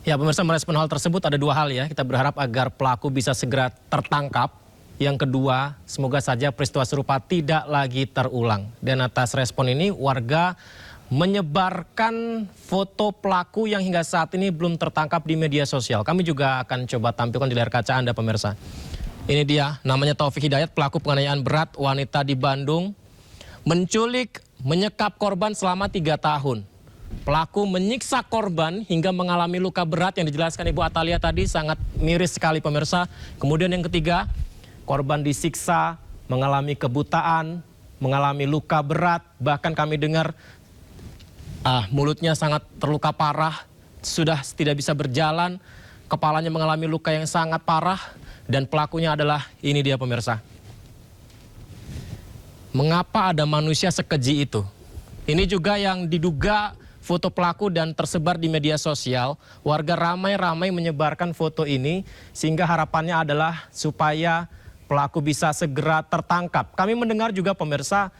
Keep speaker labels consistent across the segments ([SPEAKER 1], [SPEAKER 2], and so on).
[SPEAKER 1] Ya, pemirsa, merespon hal tersebut ada dua hal ya. Kita berharap agar pelaku bisa segera tertangkap. Yang kedua, semoga saja peristiwa serupa tidak lagi terulang. Dan atas respon ini, warga menyebarkan foto pelaku yang hingga saat ini belum tertangkap di media sosial. Kami juga akan coba tampilkan di layar kaca Anda, pemirsa. Ini dia, namanya Taufik Hidayat, pelaku penganiayaan berat wanita di Bandung. Menculik, menyekap korban selama 3 tahun. Pelaku menyiksa korban hingga mengalami luka berat yang dijelaskan Ibu Atalia tadi, sangat miris sekali pemirsa. Kemudian yang ketiga, korban disiksa, mengalami kebutaan, mengalami luka berat. Bahkan kami dengar mulutnya sangat terluka parah, sudah tidak bisa berjalan, kepalanya mengalami luka yang sangat parah. Dan pelakunya adalah ini dia pemirsa. Mengapa ada manusia sekeji itu? Ini juga yang diduga foto pelaku dan tersebar di media sosial. Warga ramai-ramai menyebarkan foto ini sehingga harapannya adalah supaya pelaku bisa segera tertangkap. Kami mendengar juga pemirsa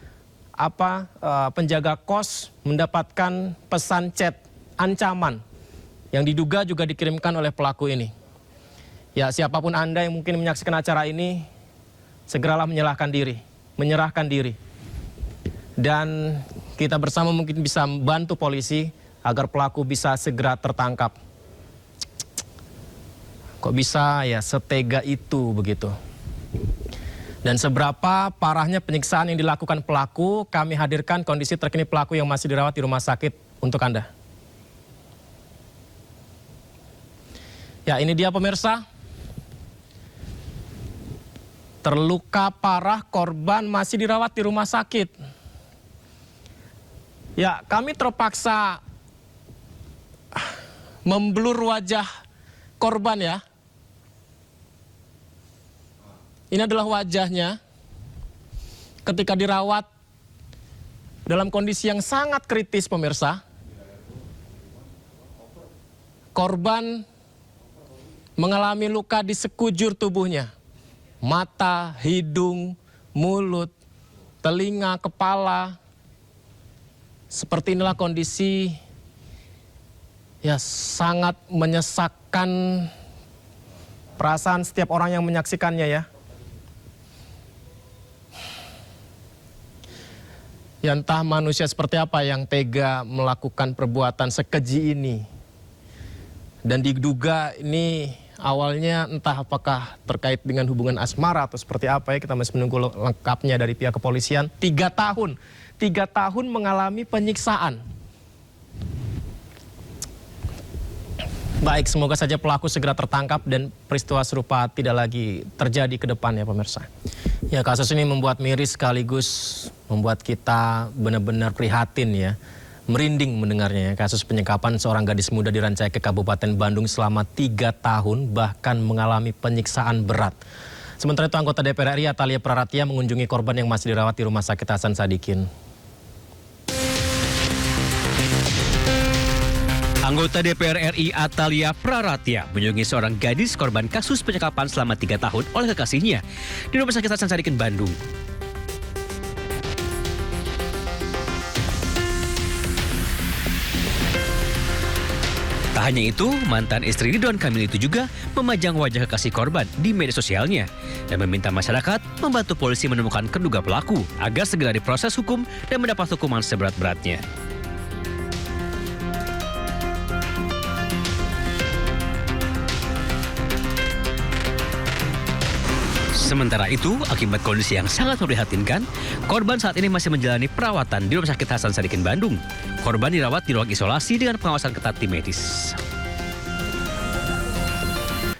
[SPEAKER 1] penjaga kos mendapatkan pesan chat ancaman yang diduga juga dikirimkan oleh pelaku ini. Ya, siapapun Anda yang mungkin menyaksikan acara ini, segeralah menyerahkan diri. Dan kita bersama mungkin bisa membantu polisi agar pelaku bisa segera tertangkap. Kok bisa ya setega itu begitu. Dan seberapa parahnya penyiksaan yang dilakukan pelaku, kami hadirkan kondisi terkini pelaku yang masih dirawat di rumah sakit untuk Anda. Ya, ini dia pemirsa. Terluka parah, korban masih dirawat di rumah sakit. Ya, kami terpaksa memblur wajah korban ya. Ini adalah wajahnya ketika dirawat dalam kondisi yang sangat kritis pemirsa. Korban mengalami luka di sekujur tubuhnya. Mata, hidung, mulut, telinga, kepala. Seperti inilah kondisi ya sangat menyesakkan perasaan setiap orang yang menyaksikannya ya. Ya entah manusia seperti apa yang tega melakukan perbuatan sekeji ini. Dan diduga ini awalnya entah apakah terkait dengan hubungan asmara atau seperti apa ya. Kita masih menunggu lengkapnya dari pihak kepolisian. 3 tahun mengalami penyiksaan. Baik, semoga saja pelaku segera tertangkap dan peristiwa serupa tidak lagi terjadi ke depan ya pemirsa. Ya, kasus ini membuat miris sekaligus membuat kita benar-benar prihatin ya. Merinding mendengarnya ya, kasus penyekapan seorang gadis muda di Rancaikek Kabupaten Bandung selama 3 tahun bahkan mengalami penyiksaan berat. Sementara itu anggota DPR RI Atalia Praratia mengunjungi korban yang masih dirawat di Rumah Sakit Hasan Sadikin.
[SPEAKER 2] Anggota DPR RI Atalia Praratia mengunjungi seorang gadis korban kasus penyekapan selama 3 tahun oleh kekasihnya di Rumah Sakit Hasan Sadikin, Bandung. Tak hanya itu, mantan istri Ridwan Kamil itu juga memajang wajah kekasih korban di media sosialnya dan meminta masyarakat membantu polisi menemukan terduga pelaku agar segera diproses hukum dan mendapat hukuman seberat-beratnya. Sementara itu, akibat kondisi yang sangat memprihatinkan, korban saat ini masih menjalani perawatan di Rumah Sakit Hasan Sadikin, Bandung. Korban dirawat di ruang isolasi dengan pengawasan ketat tim medis.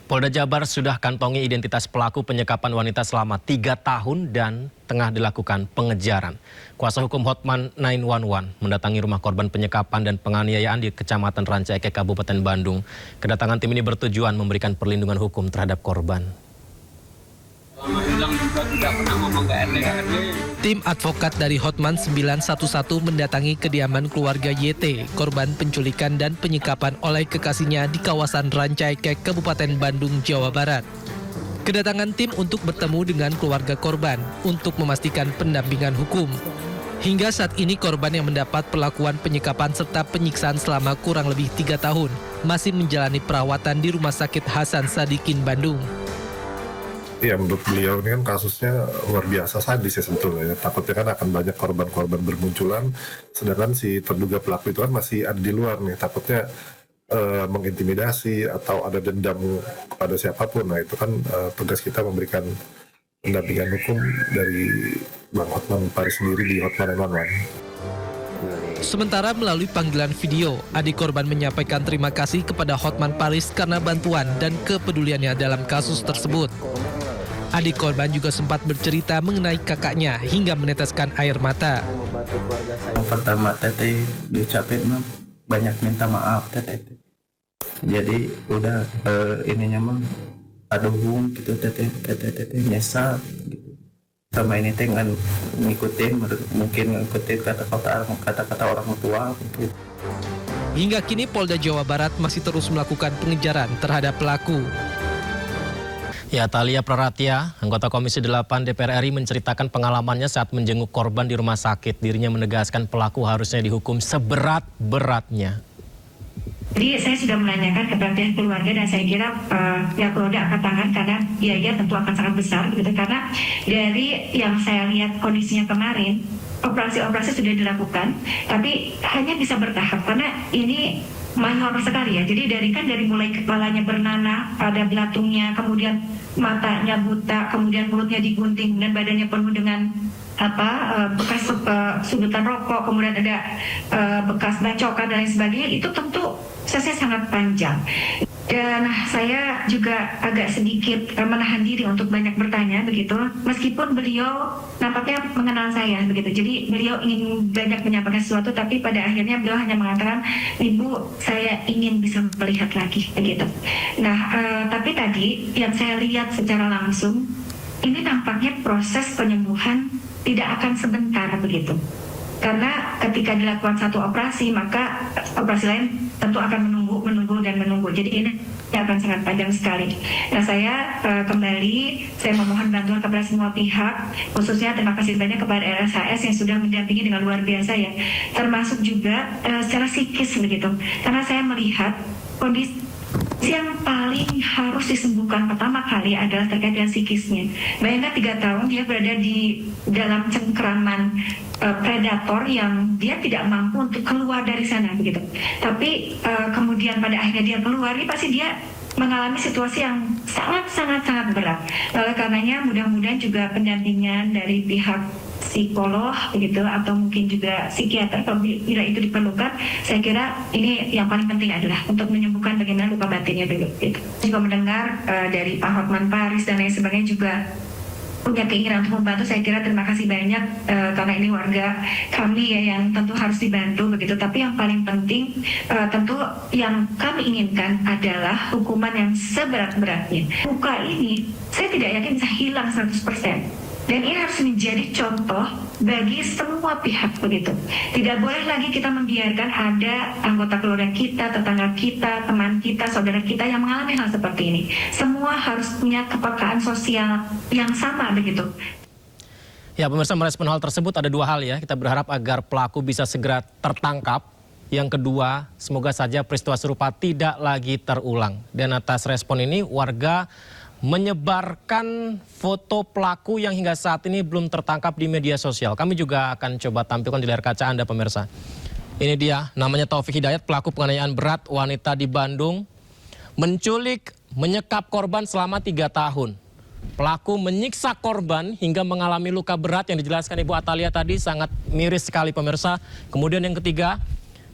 [SPEAKER 1] Polda Jabar sudah kantongi identitas pelaku penyekapan wanita selama 3 tahun dan tengah dilakukan pengejaran. Kuasa hukum Hotman 911 mendatangi rumah korban penyekapan dan penganiayaan di Kecamatan Rancaikek, Kabupaten Bandung. Kedatangan tim ini bertujuan memberikan perlindungan hukum terhadap korban.
[SPEAKER 3] Tim advokat dari Hotman 911 mendatangi kediaman keluarga YT, korban penculikan dan penyekapan oleh kekasihnya di kawasan Rancaikek, Kabupaten Bandung, Jawa Barat. Kedatangan tim untuk bertemu dengan keluarga korban untuk memastikan pendampingan hukum. Hingga saat ini korban yang mendapat perlakuan penyekapan serta penyiksaan selama kurang lebih 3 tahun masih menjalani perawatan di Rumah Sakit Hasan Sadikin, Bandung.
[SPEAKER 4] Ya, menurut beliau ini kan kasusnya luar biasa sadis ya sebetulnya. Takutnya kan akan banyak korban-korban bermunculan, sedangkan si terduga pelaku itu kan masih ada di luar nih. Takutnya mengintimidasi atau ada dendam kepada siapapun. Nah itu kan tugas kita memberikan pendampingan hukum dari Bang Hotman Paris sendiri di Hotman 911.
[SPEAKER 3] Sementara melalui panggilan video, adik korban menyampaikan terima kasih kepada Hotman Paris karena bantuan dan kepeduliannya dalam kasus tersebut. Adik korban juga sempat bercerita mengenai kakaknya hingga meneteskan air mata.
[SPEAKER 5] Yang pertama teteh diucapin banyak minta maaf teteh. Jadi udah ininya mah aduh gitu teteh nyesal gitu. Sama ini teh nggak ngikutin, mungkin ngikutin kata-kata orang tua gitu.
[SPEAKER 3] Hingga kini Polda Jawa Barat masih terus melakukan pengejaran terhadap pelaku.
[SPEAKER 1] Ya, Thalia Praratia, anggota Komisi 8 DPR RI menceritakan pengalamannya saat menjenguk korban di rumah sakit. Dirinya menegaskan pelaku harusnya dihukum seberat-beratnya.
[SPEAKER 6] Jadi saya sudah menanyakan kepada pihak keluarga dan saya kira pihak keluarga akan tangan karena biaya tentu akan sangat besar gitu. Karena dari yang saya lihat kondisinya kemarin, operasi sudah dilakukan, tapi hanya bisa bertahap karena ini mayor sekali ya. Jadi dari mulai kepalanya bernanah, ada belatungnya, kemudian matanya buta, kemudian mulutnya digunting dan badannya penuh dengan bekas sudutan rokok, kemudian ada bekas bacokan dan lain sebagainya. Itu tentu prosesnya sangat panjang. Dan saya juga agak sedikit menahan diri untuk banyak bertanya begitu, meskipun beliau nampaknya mengenal saya begitu. Jadi beliau ingin banyak menyampaikan sesuatu, tapi pada akhirnya beliau hanya mengatakan, "Ibu, saya ingin bisa melihat lagi," begitu. Nah, tapi tadi yang saya lihat secara langsung, ini nampaknya proses penyembuhan tidak akan sebentar begitu. Karena ketika dilakukan satu operasi, maka operasi lain tentu akan menunggu. Jadi ini akan sangat panjang sekali. Nah, saya memohon bantuan kepada semua pihak, khususnya terima kasih banyak kepada RSHS yang sudah mendampingi dengan luar biasa ya. Termasuk juga secara psikis begitu. Karena saya melihat kondisi yang paling harus disembuhkan pertama kali adalah terkait dengan psikisnya. Bayangkan 3 tahun dia berada di dalam cengkraman predator yang dia tidak mampu untuk keluar dari sana begitu. Tapi kemudian pada akhirnya dia keluar, ini pasti dia mengalami situasi yang sangat berat. Oleh karenanya mudah-mudahan juga pendampingan dari pihak psikolog begitu atau mungkin juga psikiater kalau bila itu diperlukan, saya kira ini yang paling penting adalah untuk menyembuhkan bagaimana luka batinnya dulu gitu. Juga mendengar dari Pak Hotman Paris dan lain sebagainya juga punya keinginan untuk membantu. Saya kira terima kasih banyak karena ini warga kami ya yang tentu harus dibantu begitu. Tapi yang paling penting tentu yang kami inginkan adalah hukuman yang seberat-beratnya. Luka ini saya tidak yakin bisa hilang 100%. Dan ini harus menjadi contoh bagi semua pihak begitu. Tidak boleh lagi kita membiarkan ada anggota keluarga kita, tetangga kita, teman kita, saudara kita yang mengalami hal seperti ini. Semua harus punya kepekaan sosial yang sama begitu.
[SPEAKER 1] Ya, pemirsa, merespon hal tersebut ada 2 hal ya. Kita berharap agar pelaku bisa segera tertangkap. Yang kedua, semoga saja peristiwa serupa tidak lagi terulang. Dan atas respon ini, warga menyebarkan foto pelaku yang hingga saat ini belum tertangkap di media sosial. Kami juga akan coba tampilkan di layar kaca Anda, pemirsa. Ini dia, namanya Taufik Hidayat, pelaku penganiayaan berat wanita di Bandung. Menculik, menyekap korban selama 3 tahun. Pelaku menyiksa korban hingga mengalami luka berat yang dijelaskan Ibu Atalia tadi, sangat miris sekali pemirsa. Kemudian yang ketiga,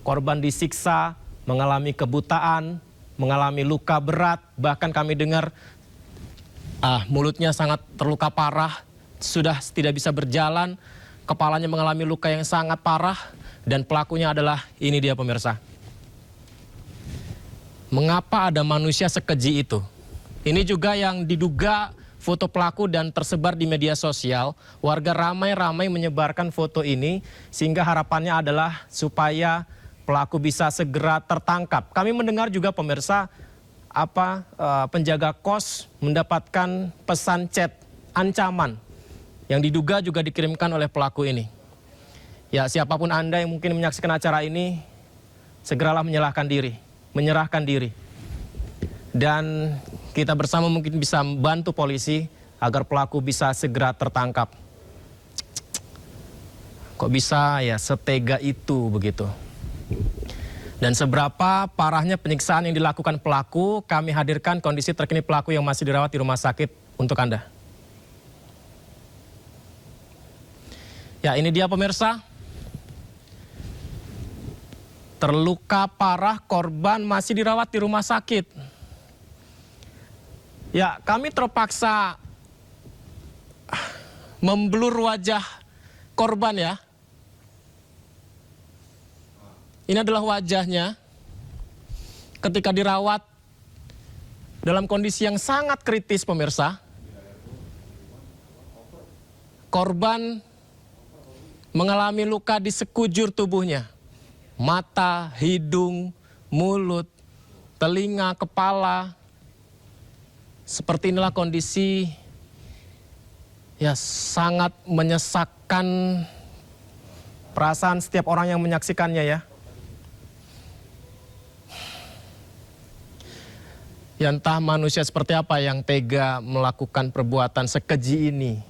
[SPEAKER 1] korban disiksa, mengalami kebutaan, mengalami luka berat, bahkan kami dengar mulutnya sangat terluka parah, sudah tidak bisa berjalan, kepalanya mengalami luka yang sangat parah, dan pelakunya adalah ini dia pemirsa. Mengapa ada manusia sekeji itu? Ini juga yang diduga foto pelaku dan tersebar di media sosial. Warga ramai-ramai menyebarkan foto ini sehingga harapannya adalah supaya pelaku bisa segera tertangkap. Kami mendengar juga pemirsa, penjaga kos mendapatkan pesan chat ancaman yang diduga juga dikirimkan oleh pelaku ini. Ya, siapapun Anda yang mungkin menyaksikan acara ini, segeralah menyerahkan diri. Dan kita bersama mungkin bisa membantu polisi agar pelaku bisa segera tertangkap. Kok bisa ya setega itu begitu. Dan seberapa parahnya penyiksaan yang dilakukan pelaku, kami hadirkan kondisi terkini pelaku yang masih dirawat di rumah sakit untuk Anda. Ya, ini dia pemirsa. Terluka parah, korban masih dirawat di rumah sakit. Ya, kami terpaksa memblur wajah korban ya. Ini adalah wajahnya ketika dirawat dalam kondisi yang sangat kritis pemirsa. Korban mengalami luka di sekujur tubuhnya. Mata, hidung, mulut, telinga, kepala. Seperti inilah kondisi ya sangat menyesakkan perasaan setiap orang yang menyaksikannya ya. Ya entah manusia seperti apa yang tega melakukan perbuatan sekeji ini.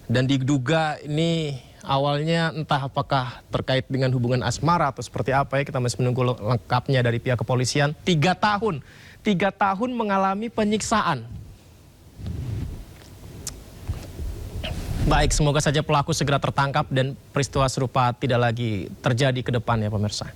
[SPEAKER 1] Dan diduga ini awalnya entah apakah terkait dengan hubungan asmara atau seperti apa ya. Kita masih menunggu lengkapnya dari pihak kepolisian. 3 tahun mengalami penyiksaan. Baik, semoga saja pelaku segera tertangkap dan peristiwa serupa tidak lagi terjadi ke depannya pemirsa.